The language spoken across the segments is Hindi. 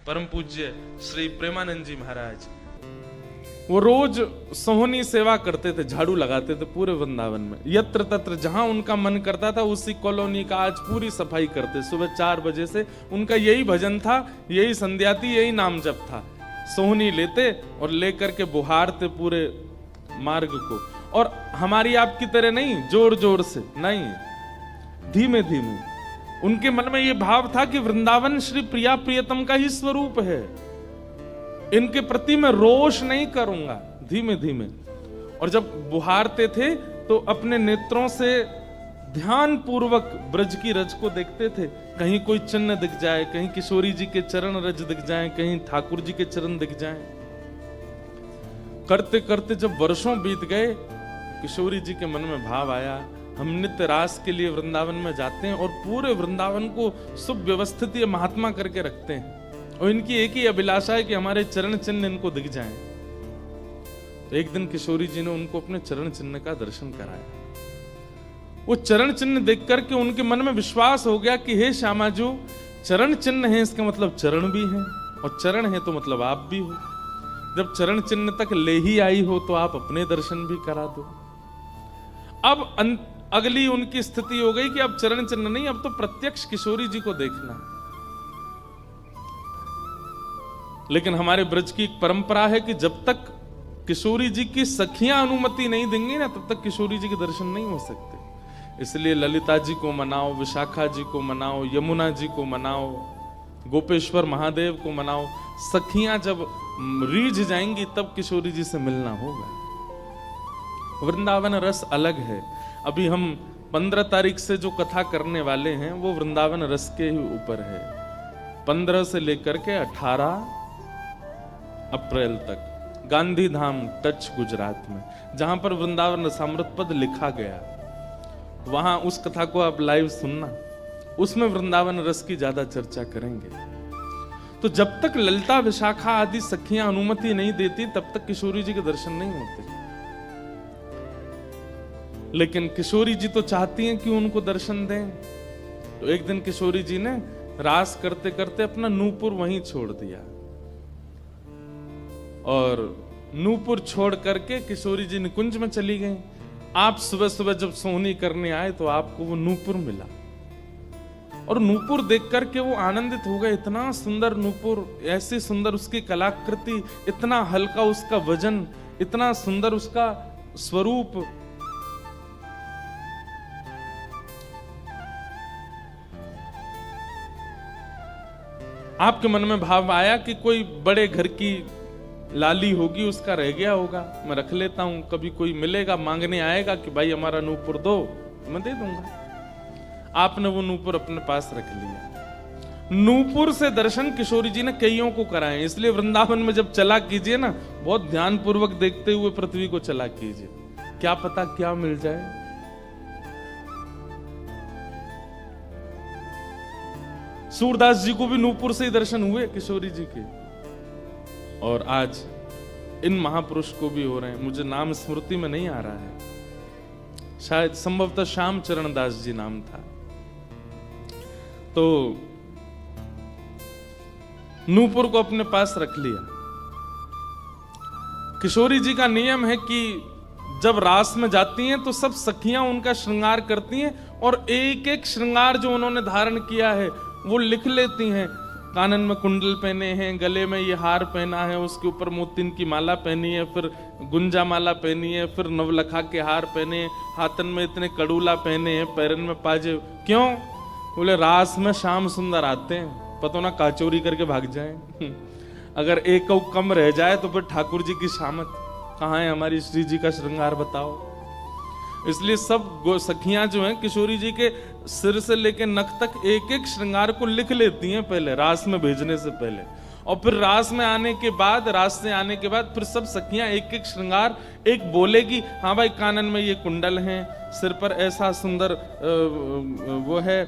परम पूज्य श्री प्रेमानंद जी महाराज, वो रोज सोहनी सेवा करते थे, झाड़ू लगाते थे पूरे वृंदावन में। यत्र तत्र जहां उनका मन करता था उसी कॉलोनी का आज पूरी सफाई करते। सुबह 4 बजे से उनका यही भजन था, यही संध्या थी, यही नाम जप था। सोहनी लेते और लेकर के बुहारते पूरे मार्ग को। और हमारी आपकी तरह नहीं जोर जोर से, नहीं, धीमे धीमे। उनके मन में यह भाव था कि वृंदावन श्री प्रिया प्रियतम का ही स्वरूप है, इनके प्रति मैं रोष नहीं करूंगा, धीमे धीमे। और जब बुहारते थे तो अपने नेत्रों से ध्यान पूर्वक ब्रज की रज को देखते थे। कहीं कोई चिन्ह दिख जाए, कहीं किशोरी जी के चरण रज दिख जाए, कहीं ठाकुर जी के चरण दिख जाए। करते करते जब वर्षों बीत गए, किशोरी जी के मन में भाव आया, हम नित्य रास के लिए वृंदावन में जाते हैं और पूरे वृंदावन को सुव्यवस्थित महात्मा करके रखते हैं, और इनकी एक ही अभिलाषा है कि हमारे चरण चिन्ह इनको दिख जाएं। तो एक दिन किशोरी जी ने उनको अपने चरण चिन्ह का दर्शन कराया। वो चरण चिन्ह देख करके उनके मन में विश्वास हो गया कि हे श्यामा जो चरण चिन्ह है, इसका मतलब चरण भी है, और चरण है तो मतलब आप भी हो। जब चरण चिन्ह तक ले ही आई हो तो आप अपने दर्शन भी करा दो। अब अगली उनकी स्थिति हो गई कि अब चरण चिन्ह नहीं, अब तो प्रत्यक्ष किशोरी जी को देखना। लेकिन हमारे ब्रज की एक परंपरा है कि जब तक किशोरी जी की सखियां अनुमति नहीं देंगी ना, तब तक किशोरी जी के दर्शन नहीं हो सकते। इसलिए ललिता जी को मनाओ, विशाखा जी को मनाओ, यमुना जी को मनाओ, गोपेश्वर महादेव को मनाओ। सखियां जब रीझ जाएंगी तब किशोरी जी से मिलना होगा। वृंदावन रस अलग है। अभी हम 15 तारीख से जो कथा करने वाले हैं वो वृंदावन रस के ही ऊपर है। 15 से लेकर के 18 अप्रैल तक गांधी धाम कच्छ गुजरात में, जहां पर वृंदावन रसामृत पद लिखा गया, वहां उस कथा को आप लाइव सुनना। उसमें वृंदावन रस की ज्यादा चर्चा करेंगे। तो जब तक ललिता विशाखा आदि सखियां अनुमति नहीं देती तब तक किशोरी जी के दर्शन नहीं होते। लेकिन किशोरी जी तो चाहती हैं कि उनको दर्शन दें। तो एक दिन किशोरी जी ने रास करते करते अपना नूपुर वहीं छोड़ दिया, और नूपुर छोड़ करके किशोरी जी निकुंज में चली गई। आप सुबह सुबह जब सोहनी करने आए तो आपको वो नूपुर मिला, और नूपुर देख करके वो आनंदित हो गए। इतना सुंदर नूपुर, ऐसी सुंदर उसकी कलाकृति, इतना हल्का उसका वजन, इतना सुंदर उसका स्वरूप। आपके मन में भाव आया कि कोई बड़े घर की लाली होगी, उसका रह गया होगा, मैं रख लेता हूं, कभी कोई मिलेगा मांगने आएगा कि भाई हमारा नूपुर दो, मैं दे दूंगा। आपने वो नूपुर अपने पास रख लिया। नूपुर से दर्शन किशोरी जी ने कईयों को कराए। इसलिए वृंदावन में जब चला कीजिए ना, बहुत ध्यान पूर्वक देखते हुए पृथ्वी को चला कीजिए, क्या पता क्या मिल जाए। सूरदास जी को भी नूपुर से ही दर्शन हुए किशोरी जी के, और आज इन महापुरुष को भी हो रहे हैं। मुझे नाम स्मृति में नहीं आ रहा है, शायद संभवतः श्याम चरण दास जी नाम था। तो नूपुर को अपने पास रख लिया। किशोरी जी का नियम है कि जब रास में जाती हैं तो सब सखियां उनका श्रृंगार करती हैं, और एक एक श्रृंगार जो उन्होंने धारण किया है वो लिख लेती हैं। कानन में कुंडल पहने हैं, गले में ये हार पहना है, उसके ऊपर मोतिन की माला पहनी है, फिर गुंजा माला पहनी है, फिर नवलखा के हार पहने, हाथन में इतने कड़ूला पहने हैं, पैरन में पाजे। क्यों? बोले रास में श्याम सुंदर आते हैं, पता ना काचोरी करके भाग जाएं। अगर एक कम रह जाए तो फिर ठाकुर जी की शामत कहाँ है, हमारी श्री जी का श्रृंगार बताओ। इसलिए सब सखियां जो हैं किशोरी जी के सिर से लेकर नख तक एक एक श्रृंगार को लिख लेती हैं पहले, रास में भेजने से पहले। और फिर रास में आने के बाद, रास से आने के बाद फिर सब सखियां एक एक श्रृंगार, एक बोलेगी हाँ भाई कानन में ये कुंडल हैं, सिर पर ऐसा सुंदर वो है,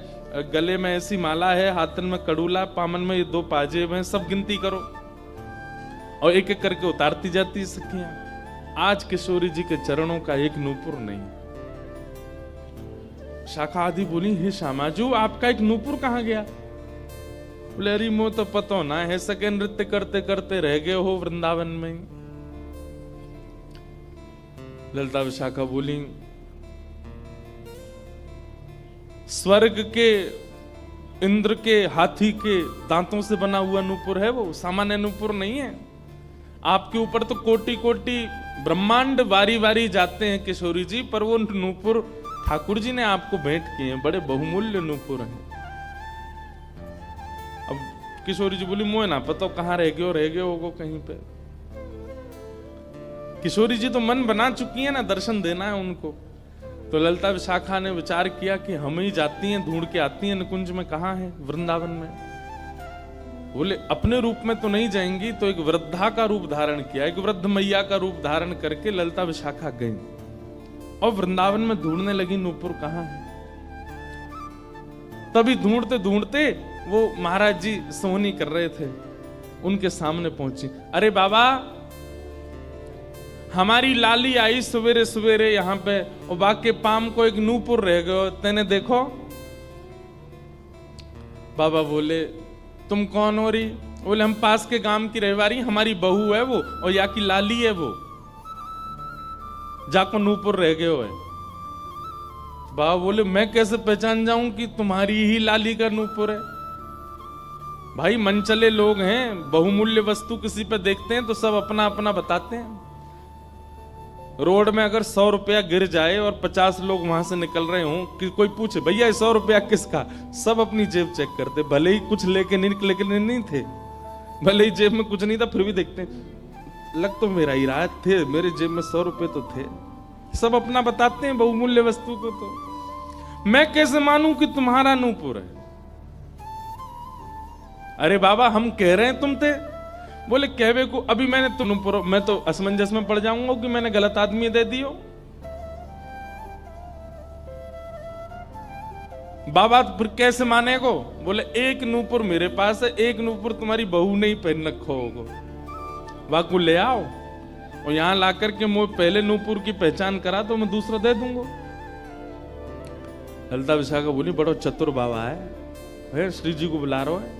गले में ऐसी माला है, हाथन में कड़ूला, पामन में ये 2 पाजेब हैं, सब गिनती करो। और एक एक करके उतारती जाती सखियां। आज किशोरी जी के चरणों का एक नूपुर नहीं। शाखा आदि बोली हे श्यामाजू आपका एक नूपुर कहां गया? बोले अरे मो तो पतो ना है, सके नृत्य करते करते रह गए हो वृंदावन में। ललिता विशाखा बोली स्वर्ग के इंद्र के हाथी के दांतों से बना हुआ नूपुर है वो, सामान्य नूपुर नहीं है। आपके ऊपर तो कोटि कोटि ब्रह्मांड वारी वारी जाते हैं किशोरी जी, पर वो नूपुर ठाकुर जी ने आपको भेंट किए हैं, बड़े बहुमूल्य नूपुर हैं। अब किशोरी जी बोली मोए ना पता कहाँ रह गए होगो कहीं पे। किशोरी जी तो मन बना चुकी है ना, दर्शन देना है उनको। तो ललिता विशाखा ने विचार किया कि हम ही जाती हैं, ढूंढ के आती हैं निकुंज में, कहाँ है वृंदावन में। बोले अपने रूप में तो नहीं जाएंगी, तो एक वृद्धा का रूप धारण किया, एक वृद्ध मैया का रूप धारण करके ललिता विशाखा गई और वृंदावन में ढूंढने लगी नूपुर कहाँ है। तभी ढूंढते ढूंढते वो महाराज जी सोहनी कर रहे थे, उनके सामने पहुंची। अरे बाबा हमारी लाली आई सवेरे सवेरे यहाँ पे, और बाके पाम को एक नूपुर रह गयो, तेने देखो। बाबा बोले तुम कौन हो रही? बोले हम पास के गांव की रहवारी, हमारी बहू है वो, और या की लाली है वो, जाको नूपुर रह गयो है। बाबा बोले मैं कैसे पहचान जाऊं कि तुम्हारी ही लाली का नूपुर है? भाई मनचले लोग हैं, बहुमूल्य वस्तु किसी पे देखते हैं तो सब अपना अपना बताते हैं। रोड में अगर 100 रुपया गिर जाए और 50 लोग वहां से निकल रहे हों, कि कोई पूछे भैया 100 रुपया किसका, सब अपनी जेब चेक करते, भले ही कुछ लेके नहीं थे, भले ही जेब में कुछ नहीं था, फिर भी देखते लग तो मेरा ही रहा थे, मेरे जेब में 100 रुपए तो थे। सब अपना बताते हैं बहुमूल्य वस्तु को। तो मैं कैसे मानूं कि तुम्हारा नूपुर है? अरे बाबा हम कह रहे हैं तुम थे। बोले कहवे को अभी मैंने तो नूपुर, मैं तो असमंजस में पड़ जाऊंगा कि मैंने गलत आदमी दे दियो। बाबा फिर कैसे मानेगो? बोले एक नूपुर मेरे पास है, एक नूपुर तुम्हारी बहू ने ही पहन रखो होगो, वाकू ले आओ और यहां लाकर के मुझे पहले नूपुर की पहचान करा तो मैं दूसरा दे दूंगा। ललिता विशाखा बोली बड़ो चतुर बाबा है, श्री जी को बुला रहा है।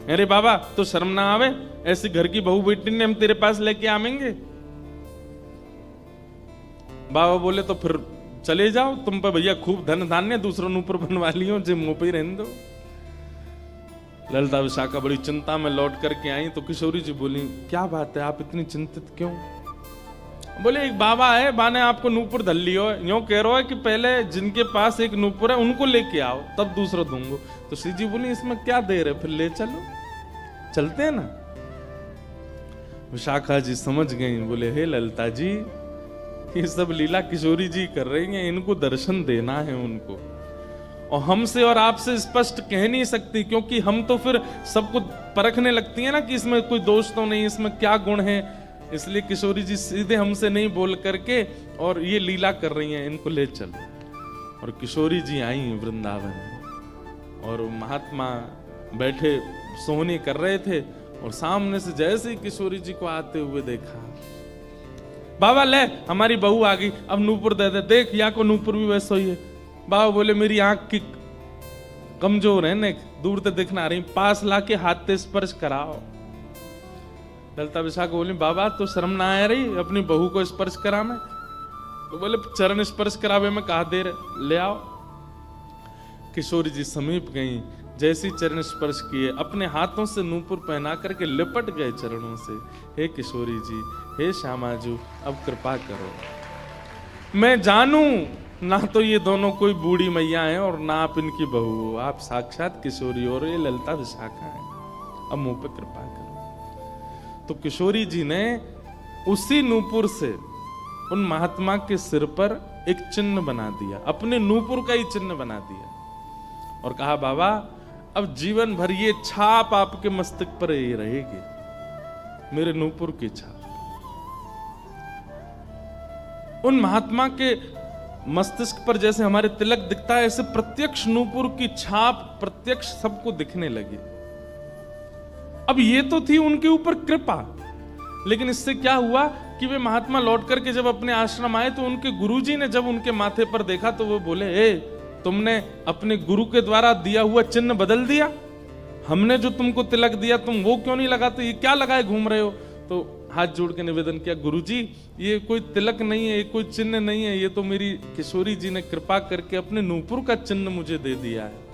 अरे बाबा तो शर्म ना आवे, ऐसी घर की बहू बेटी ने हम तेरे पास लेके आवेंगे? बाबा बोले तो फिर चले जाओ, तुम पे भैया खूब धन धान्य, दूसरों ऊपर बनवा लियो, जे मुंह पे ही रहने दो। ललिता विशाखा बड़ी चिंता में लौट करके आई तो किशोरी जी बोली क्या बात है, आप इतनी चिंतित क्यों? बोले एक बाबा है, बाने आपको नूपुर धल लियो, यूं कह रहा है कि पहले जिनके पास एक नूपुर है उनको लेके आओ तब दूसरा दूंगो। तो श्री जी बोली इसमें क्या देर है, फिर ले चलो, चलते हैं ना। विशाखा जी समझ गई, बोले हे ललिता जी ये सब लीला किशोरी जी कर रही हैं, इनको दर्शन देना है उनको, और हमसे और आपसे स्पष्ट कह नहीं सकती, क्योंकि हम तो फिर सबको परखने लगती है ना कि इसमें कोई दोष तो नहीं, इसमें क्या गुण है। इसलिए किशोरी जी सीधे हमसे नहीं बोल करके और ये लीला कर रही हैं, इनको ले चलो। और किशोरी जी आई वृंदावन और महात्मा बैठे सोहनी कर रहे थे, और सामने से जैसे ही किशोरी जी को आते हुए देखा, बाबा ले हमारी बहू आ गई, अब नूपुर दे दे, देख या को नूपुर भी वैसा ही है। बाबा बोले मेरी आंख की कमजोर है ने, दूर से दिखना रही, पास लाके हाथ से स्पर्श कराओ। ललिता विशाखा बोली बाबा तो शर्म ना आ रही अपनी बहू को स्पर्श करा में? तो बोले चरण स्पर्श करावे में कहा देर, ले आओ। किशोरी जी समीप गई, जैसी चरण स्पर्श किए अपने हाथों से नूपुर पहना करके लिपट गए चरणों से। हे किशोरी जी, हे श्यामाजू, अब कृपा करो, मैं जानू ना तो ये दोनों कोई बूढ़ी मैया हैं और ना आप इनकी बहू हो, आप साक्षात किशोरी और ये ललिता विशाखा है, अब मुंह पे कृपा करो। तो किशोरी जी ने उसी नूपुर से उन महात्मा के सिर पर एक चिन्ह बना दिया, अपने नूपुर का ही चिन्ह बना दिया, और कहा बाबा अब जीवन भर ये छाप आपके मस्तक पर ही रहेगी, मेरे नूपुर की छाप। उन महात्मा के मस्तिष्क पर जैसे हमारे तिलक दिखता है, ऐसे प्रत्यक्ष नूपुर की छाप प्रत्यक्ष सबको दिखने लगी। अब ये तो थी उनके ऊपर कृपा, लेकिन इससे क्या हुआ कि वे महात्मा लौट करके जब अपने आश्रम आए तो उनके गुरुजी ने जब उनके माथे पर देखा तो वो बोले, ए तुमने अपने गुरु के द्वारा दिया हुआ चिन्ह बदल दिया? हमने जो तुमको तिलक दिया तुम वो क्यों नहीं लगाते, ये क्या लगाए घूम रहे हो। तो हाथ जोड़ के निवेदन किया, गुरुजी ये कोई तिलक नहीं है, ये कोई चिन्ह नहीं है, ये तो मेरी किशोरी जी ने कृपा करके अपने नूपुर का चिन्ह मुझे दे दिया है।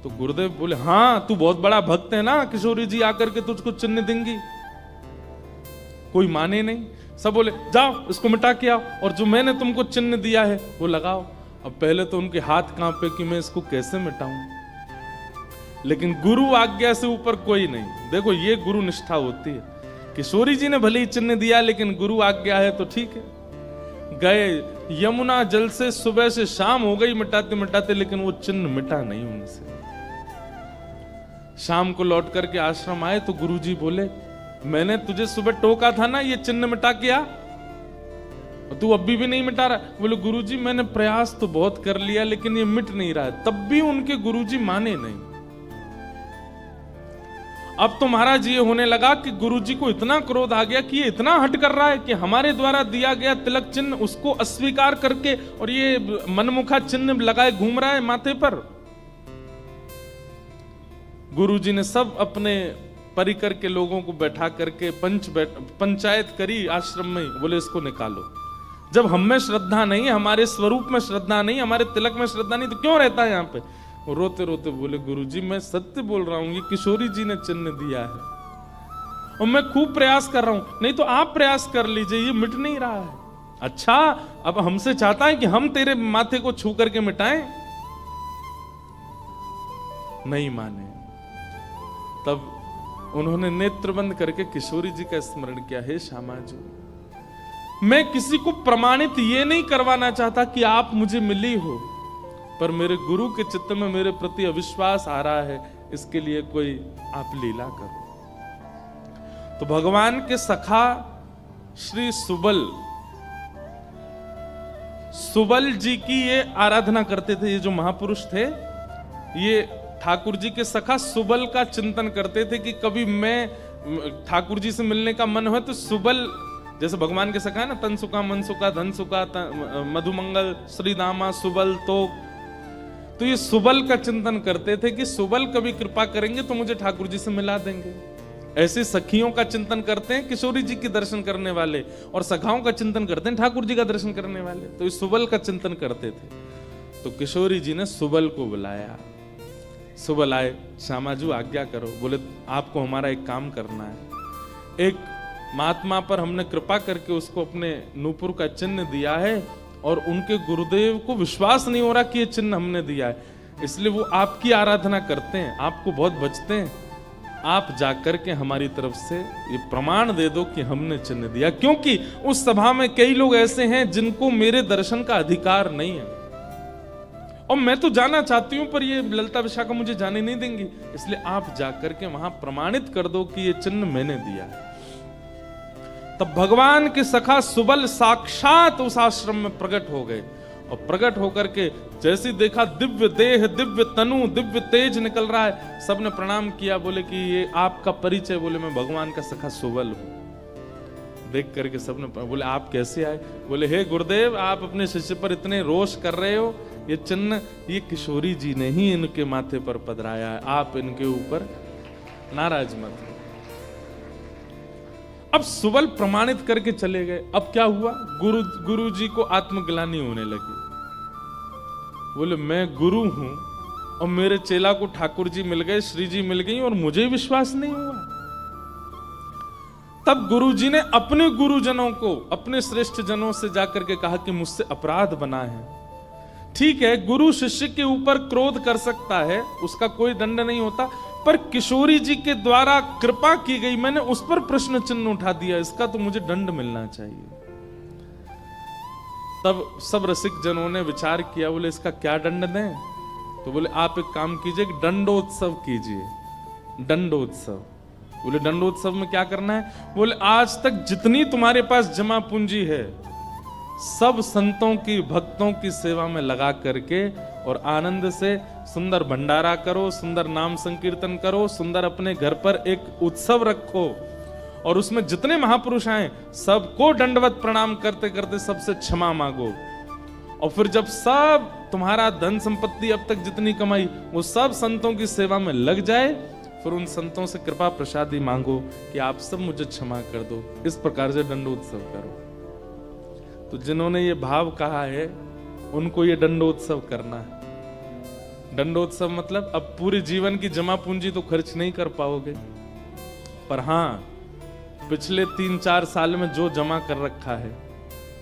तो गुरुदेव बोले, हाँ तू बहुत बड़ा भक्त है ना, किशोरी जी आकर के तुझको चिन्ह देंगी। कोई माने नहीं, सब बोले जाओ इसको मिटा के आओ, और जो मैंने तुमको चिन्ह दिया है वो लगाओ। अब पहले तो उनके हाथ कांपे कि मैं इसको कैसे मिटाऊं, लेकिन गुरु आज्ञा से ऊपर कोई नहीं। देखो ये गुरु निष्ठा होती है। किशोरी जी ने भले ही चिन्ह दिया, लेकिन गुरु आज्ञा है तो ठीक है। गए यमुना जल से सुबह से शाम हो गई मिटाते मिटाते, लेकिन वो चिन्ह मिटा नहीं उनसे। शाम को लौट करके आश्रम आए तो गुरुजी बोले, मैंने तुझे सुबह टोका था ना ये चिन्ह मिटा के आ, तू अभी भी नहीं मिटा रहा। बोले गुरुजी मैंने प्रयास तो बहुत कर लिया लेकिन ये मिट नहीं रहा है। तब भी उनके गुरुजी माने नहीं। अब तो महाराज ये होने लगा कि गुरुजी को इतना क्रोध आ गया कि ये इतना हट कर रहा है कि हमारे द्वारा दिया गया तिलक चिन्ह उसको अस्वीकार करके और ये मनमुखा चिन्ह लगाए घूम रहा है माथे पर। गुरुजी ने सब अपने परिकर के लोगों को बैठा करके पंचायत करी आश्रम में। बोले इसको निकालो, जब हम में श्रद्धा नहीं, हमारे स्वरूप में श्रद्धा नहीं, हमारे तिलक में श्रद्धा नहीं, तो क्यों रहता है यहाँ पे। और रोते रोते बोले गुरुजी मैं सत्य बोल रहा हूं, ये किशोरी जी ने चिन्ह दिया है और मैं खूब प्रयास कर रहा हूं। नहीं तो आप प्रयास कर लीजिए, ये मिट नहीं रहा है। अच्छा अब हमसे चाहता है कि हम तेरे माथे को छू करके मिटाएं। नहीं माने। तब उन्होंने नेत्र बंद करके किशोरी जी का स्मरण किया, हे श्यामा जी मैं किसी को प्रमाणित ये नहीं करवाना चाहता कि आप मुझे मिली हो, पर मेरे गुरु के चित्त में मेरे प्रति अविश्वास आ रहा है, इसके लिए कोई आप लीला करो। तो भगवान के सखा श्री सुबल जी की ये आराधना करते थे। ये जो महापुरुष थे ये ठाकुर जी के सखा सुबल का चिंतन करते थे कि कभी मैं ठाकुर जी से मिलने का मन हो तो सुबल, जैसे भगवान के सखा है ना, तन सुखा मन सुखा धन सुखा मधुमंगल श्रीदामा सुबल, तो ये सुबल का चिंतन करते थे कि सुबल कभी कृपा करेंगे तो मुझे ठाकुर जी से मिला देंगे। ऐसे सखियों का चिंतन करते हैं किशोरी जी के दर्शन करने वाले, और सखाओं का चिंतन करते हैं ठाकुर जी का दर्शन करने वाले। तो ये सुबल का चिंतन करते थे। तो किशोरी जी ने सुबल को बुलाया। सुबल आए, श्यामा जी आज्ञा करो। बोले आपको हमारा एक काम करना है। एक महात्मा पर हमने कृपा करके उसको अपने नूपुर का चिन्ह दिया है और उनके गुरुदेव को विश्वास नहीं हो रहा कि ये चिन्ह हमने दिया है, इसलिए वो आपकी आराधना करते हैं, आपको बहुत बचते हैं। आप जाकर के हमारी तरफ से ये प्रमाण दे दो कि हमने चिन्ह दिया, क्योंकि उस सभा में कई लोग ऐसे हैं जिनको मेरे दर्शन का अधिकार नहीं है और मैं तो जाना चाहती हूं पर ये ललिता विशाखा मुझे जाने नहीं देंगी, इसलिए आप जाकर के वहां प्रमाणित कर दो कि ये चिन्ह मैंने दिया है। तब भगवान के सखा सुबल साक्षात उस आश्रम में प्रकट हो गए और प्रकट होकर के जैसे देखा दिव्य देह, दिव्य तनु, दिव्य तेज निकल रहा है, सबने प्रणाम किया। बोले कि ये आपका परिचय? बोले मैं भगवान का सखा सुबल हूं। देख करके सबने बोले आप कैसे आए? बोले हे गुरुदेव आप अपने शिष्य पर इतने रोष कर रहे हो, ये चिन्ह ये किशोरी जी ने ही इनके माथे पर पधराया है, आप इनके ऊपर नाराज मत हो। अब सुबल प्रमाणित करके चले गए। अब क्या हुआ? गुरु जी को आत्मग्लानि होने लगी। बोले मैं गुरु हूं और मेरे चेला को ठाकुर जी मिल गए, श्री जी मिल गई और मुझे विश्वास नहीं हुआ। तब गुरु जी ने अपने गुरुजनों को, अपने श्रेष्ठ जनों से जाकर के कहा कि मुझसे अपराध बना है। ठीक है, गुरु शिष्य के ऊपर क्रोध कर सकता है, उसका कोई दंड नहीं होता, पर किशोरी जी के द्वारा कृपा की गई, मैंने उस पर प्रश्न चिन्ह उठा दिया, इसका तो मुझे दंड मिलना चाहिए। तब सब रसिक जनों ने विचार किया, बोले इसका क्या दंड दें? तो बोले आप एक काम कीजिए, दंडोत्सव कीजिए। दंडोत्सव। बोले दंडोत्सव में क्या करना है? बोले आज तक जितनी तुम्हारे पास जमा पूंजी है सब संतों की, भक्तों की सेवा में लगा करके और आनंद से सुंदर भंडारा करो, सुंदर नाम संकीर्तन करो, सुंदर अपने घर पर एक उत्सव रखो और उसमें जितने महापुरुष आए सबको दंडवत प्रणाम करते करते सबसे क्षमा मांगो और फिर जब सब तुम्हारा धन संपत्ति अब तक जितनी कमाई वो सब संतों की सेवा में लग जाए, फिर उन संतों से कृपा प्रसादी मांगो कि आप सब मुझे क्षमा कर दो। इस प्रकार से दंडोत्सव करो। तो जिन्होंने ये भाव कहा है उनको ये दंडोत्सव करना है। दंडोत्सव मतलब अब पूरे जीवन की जमा पूंजी तो खर्च नहीं कर पाओगे, पर हाँ पिछले 3-4 साल में जो जमा कर रखा है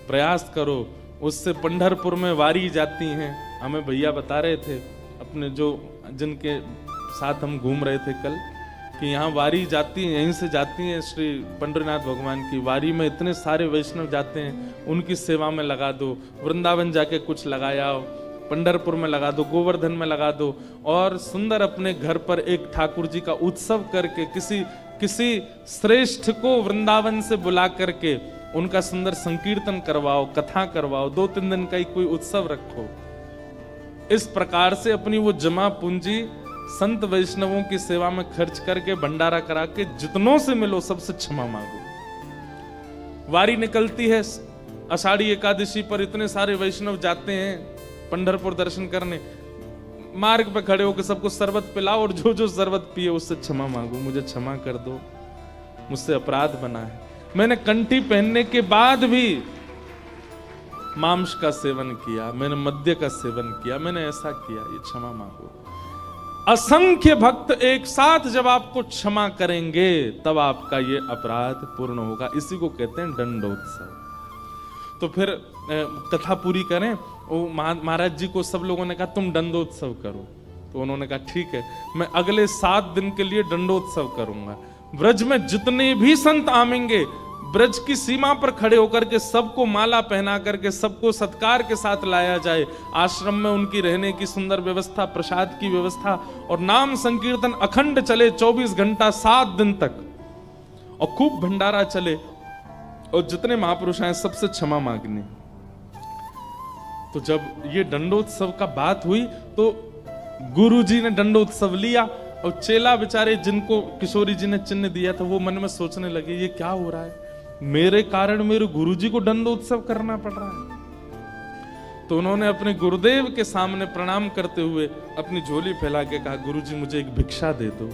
प्रयास करो उससे। पंढरपुर में वारी जाती हैं, हमें भैया बता रहे थे अपने जो जिनके साथ हम घूम रहे थे कल, कि यहाँ वारी जाती है, यहीं से जाती है श्री पंडरीनाथ भगवान की वारी में इतने सारे वैष्णव जाते हैं, उनकी सेवा में लगा दो। वृंदावन जाके कुछ लगाया, पंढरपुर में लगा दो, गोवर्धन में लगा दो, और सुंदर अपने घर पर एक ठाकुर जी का उत्सव करके किसी श्रेष्ठ को वृंदावन से बुला करके उनका सुंदर संकीर्तन करवाओ, कथा करवाओ, 2-3 दिन का ही कोई उत्सव रखो। इस प्रकार से अपनी वो जमा पूंजी संत वैष्णवों की सेवा में खर्च करके भंडारा करा के जितनों से मिलो सबसे क्षमा मांगो। वारी निकलती है आषाढ़ी एकादशी पर, इतने सारे वैष्णव जाते हैं पंढरपुर दर्शन करने, मार्ग पे खड़े होकर सबको शरबत पिलाओ और जो जो शरबत पिए उससे क्षमा मांगो, मुझे क्षमा कर दो, मुझसे अपराध बना है, मैंने कंठी पहनने के बाद भी मांस का सेवन किया, मैंने मद्य का सेवन किया, मैंने ऐसा किया, ये क्षमा मांगो। असंख्य भक्त एक साथ जब आपको क्षमा करेंगे तब आपका ये अपराध पूर्ण होगा। इसी को कहते हैं दंडोत्सव। तो फिर कथा पूरी करें। वो महाराज जी को सब लोगों ने कहा तुम दंडोत्सव करो, तो उन्होंने कहा ठीक है, मैं अगले 7 दिन के लिए दंडोत्सव करूंगा। ब्रज में जितने भी संत आवेंगे ब्रज की सीमा पर खड़े होकर के सबको माला पहना करके सबको सत्कार के साथ लाया जाए। आश्रम में उनकी रहने की सुंदर व्यवस्था, प्रसाद की व्यवस्था, और नाम संकीर्तन अखंड चले 24 घंटा 7 दिन तक, और खूब भंडारा चले, और जितने महापुरुष आए सबसे क्षमा मांगनी। तो जब ये दंडोत्सव का बात हुई तो गुरु जी ने दंडोत्सव लिया, और चेला बेचारे जिनको किशोरी जी ने चिन्ह दिया था वो मन में सोचने लगे ये क्या हो रहा है, मेरे कारण मेरे गुरुजी को दंडोत्सव करना पड़ रहा है। तो उन्होंने अपने गुरुदेव के सामने प्रणाम करते हुए अपनी झोली फैला के कहा गुरुजी मुझे एक भिक्षा दे दो।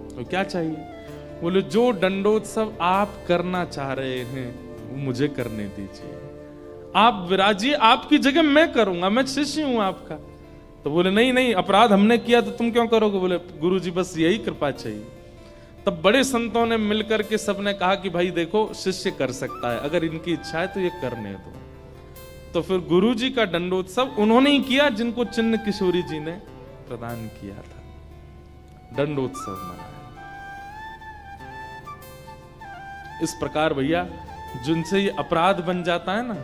तो क्या चाहिए? बोले जो दंडोत्सव आप करना चाह रहे हैं वो मुझे करने दीजिए, आप विराजिए, आपकी जगह मैं करूंगा, मैं शिष्य हूं आपका। तो बोले नहीं नहीं, अपराध हमने किया तो तुम क्यों करोगे? बोले गुरुजी बस यही कृपा चाहिए। तब बड़े संतों ने मिलकर के सबने कहा कि भाई देखो शिष्य कर सकता है, अगर इनकी इच्छा है तो ये करने दो। तो फिर गुरुजी का दंडोत्सव उन्होंने ही किया जिनको चिन्ह किशोरी जी ने प्रदान किया था, दंडोत्सव मनाया। इस प्रकार भैया जिनसे ये अपराध बन जाता है ना,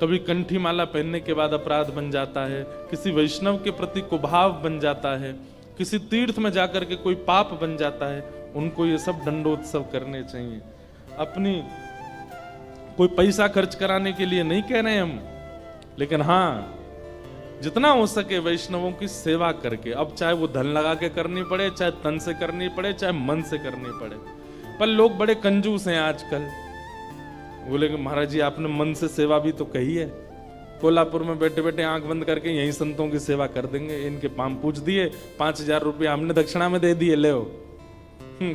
कभी कंठी माला पहनने के बाद अपराध बन जाता है, किसी वैष्णव के प्रति कुभाव बन जाता है, किसी तीर्थ में जाकर के कोई पाप बन जाता है, उनको ये सब दंडोत्सव करने चाहिए। अपनी कोई पैसा खर्च कराने के लिए नहीं कह रहे हम, लेकिन हाँ जितना हो सके वैष्णवों की सेवा करके, अब चाहे वो धन लगा के करनी पड़े, चाहे तन से करनी पड़े, चाहे मन से करनी पड़े। पर लोग बड़े कंजूस हैं आजकल। बोले कि महाराज जी आपने मन से सेवा भी तो कही है, कोल्हापुर में बैठे बैठे आंख बंद करके यही संतों की सेवा कर देंगे, इनके पांव पूछ दिए, 5000 रुपये हमने दक्षिणा में दे दिए, ले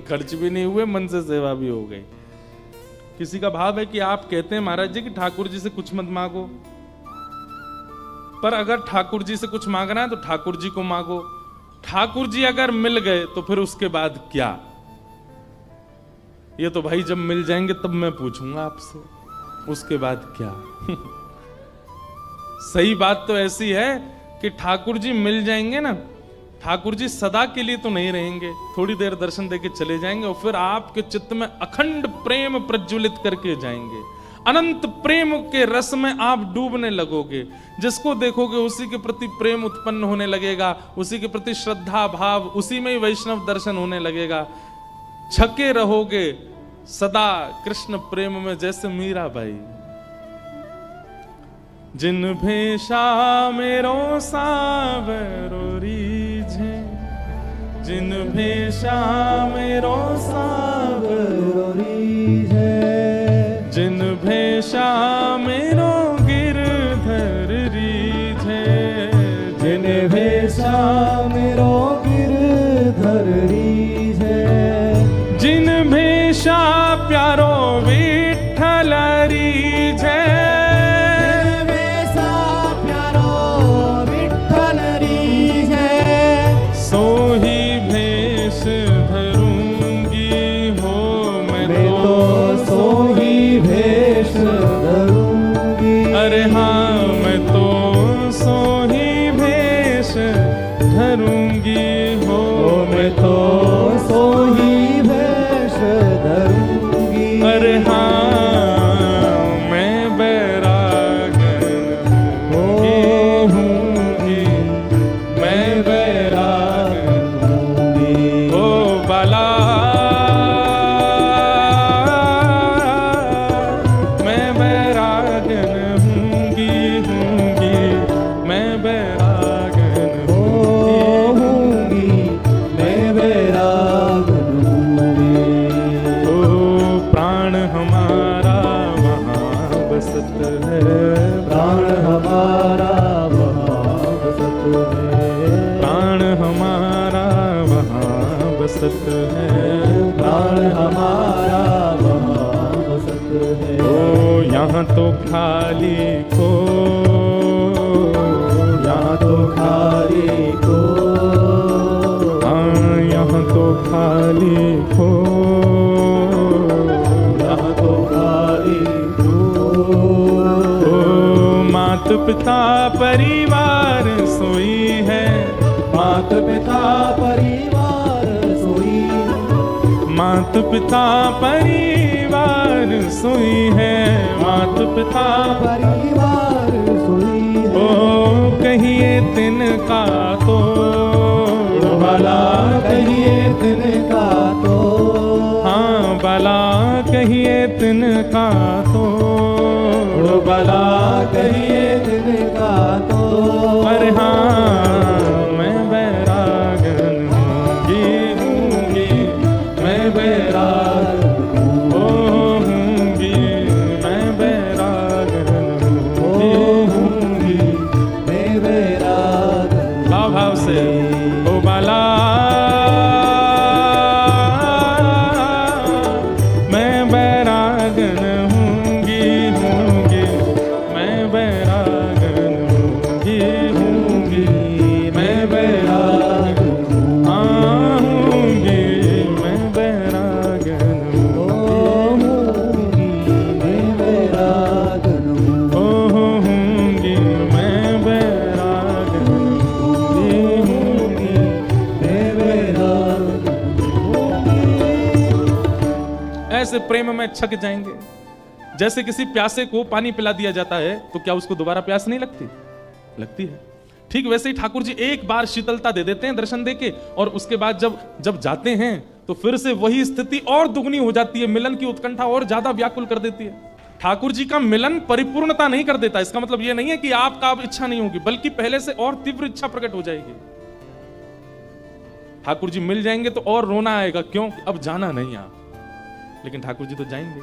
खर्च भी नहीं हुए, मन से सेवा भी हो गई। किसी का भाव है कि आप कहते हैं महाराज जी कि ठाकुर जी से कुछ मत मांगो, पर अगर ठाकुर जी से कुछ मांगना है तो ठाकुर जी को मांगो। ठाकुर जी अगर मिल गए तो फिर उसके बाद क्या? ये तो भाई जब मिल जाएंगे तब मैं पूछूंगा आपसे, उसके बाद क्या? सही बात तो ऐसी है कि ठाकुर जी मिल जाएंगे ना, ठाकुर जी सदा के लिए तो नहीं रहेंगे, थोड़ी देर दर्शन देके चले जाएंगे और फिर आपके चित्त में अखंड प्रेम प्रज्वलित करके जाएंगे। अनंत प्रेम के रस में आप डूबने लगोगे, जिसको देखोगे उसी के प्रति प्रेम उत्पन्न होने लगेगा, उसी के प्रति श्रद्धा भाव, उसी में ही वैष्णव दर्शन होने लगेगा। छके रहोगे सदा कृष्ण प्रेम में, जैसे मीरा बाई। जिन भेषा मेरो सावरो रीझे, जिन भेषा मेरो सावरो रीझे, जिन भेषा मेरो गिरधर प्यारो विठ्ठल रीझे, वैसा प्यारो विठ्ठल रीझे, सोही भेष धरूंगी हो मैं तो सोही भेष धरूंगी। अरे हाँ मैं तो सोही भेष धरूंगी हो मैं तो सोही भेष धरूंगी। अरे हाँ मैं बैरागन हूँगी, मैं बैरागन ओ बाला, मैं बैरागन हूँगी, मैं बैरागन हूँगी, मैं बैरागन हूँगी। ओ प्राण हमारा वहाँ बसत है, प्राण हमारा वहाँ बसत है, प्राण हमारा वहाँ बसत है, प्राण हमारा वहाँ बसत है। ओ यहाँ तो खाली को, यहाँ तो खाली को, हाँ यहाँ तो खाली को, यहाँ तो खाली को। ओ मात पिता परिवार सोई है, मात पिता परिवार सोई, मात पिता परिवार सोई है, मात पिता परिवार सोई है। ओ कहिए तिनका तो भला कहिए तिनका तो, हाँ भला कहिए तिनका तो, भला कहिए तिनका तो। अरे हाँ मैं बैरागन हूँगी, मैं बैरागन हूँगी, मैं बैरागन हूँगी, मैं बैरागन भाव भाव से ओ बाला, मैं बैरागन हूँगी, मैं बैरागन हूँगी, मैं बैरागन हूँगी, मैं बैरागन हूँगी, मैं बैरागन ओ हूँगी, मैं बैरागन हूँगी। मैं बैरागन हूँगी। ऐसे प्रेम में छक जाएंगे। जैसे किसी प्यासे को पानी पिला दिया जाता है तो क्या उसको दोबारा प्यास नहीं लगती? लगती है। ठीक वैसे ही ठाकुर जी एक बार शीतलता दे देते हैं दर्शन देके, और उसके बाद जब जाते हैं तो फिर से वही स्थिति और दुगनी हो जाती है, मिलन की उत्कंठा और ज्यादा व्याकुल कर देती है। ठाकुर जी का मिलन परिपूर्णता नहीं कर देता। इसका मतलब यह नहीं है कि आपका अब इच्छा नहीं होगी, बल्कि पहले से और तीव्र इच्छा प्रकट हो जाएगी। ठाकुर जी मिल जाएंगे तो और रोना आएगा, क्यों? अब जाना नहीं आप, लेकिन ठाकुर जी तो जाएंगे,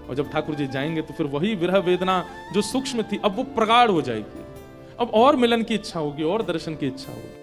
और जब ठाकुर जी जाएंगे तो फिर वही विरह वेदना जो सूक्ष्म थी अब वो प्रगाढ़ हो जाएगी। अब और मिलन की इच्छा होगी और दर्शन की इच्छा होगी।